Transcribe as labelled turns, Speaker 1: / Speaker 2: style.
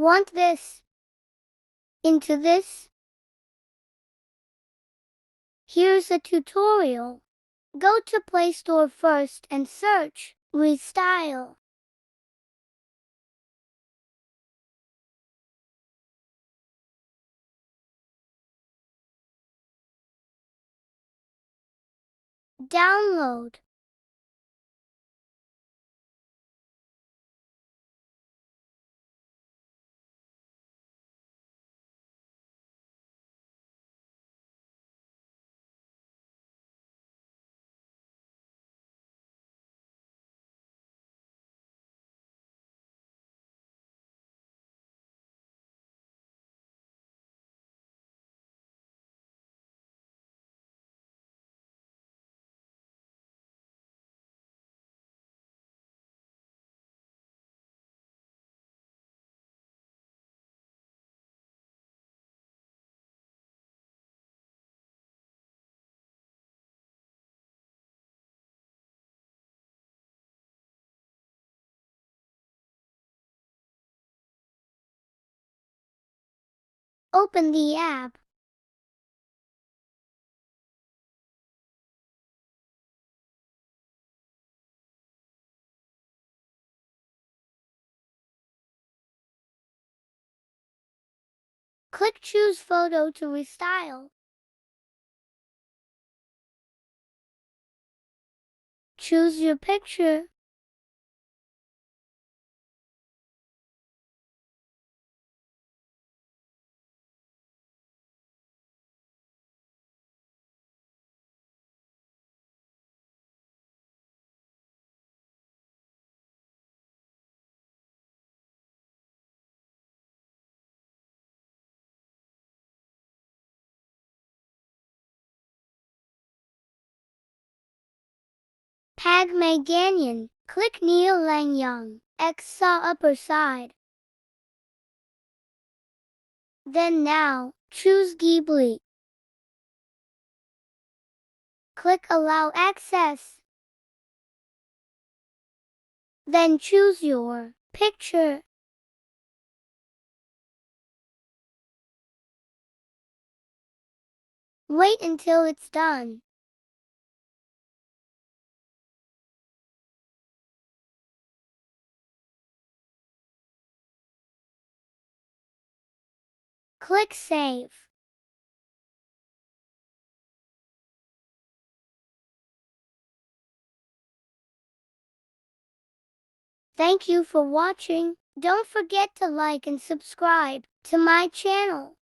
Speaker 1: Want this? Into this? Here's a tutorial. Go to Play Store first and search RP'ER. Download. Open the app. Click Choose Photo to restyle. Choose your picture. Padme Ganyan. Click Neil Lang Young. X saw upper side. Then now, choose Ghibli. Click Allow Access. Then choose your picture. Wait until it's done. Click Save. Thank you for watching. Don't forget to like and subscribe to my channel.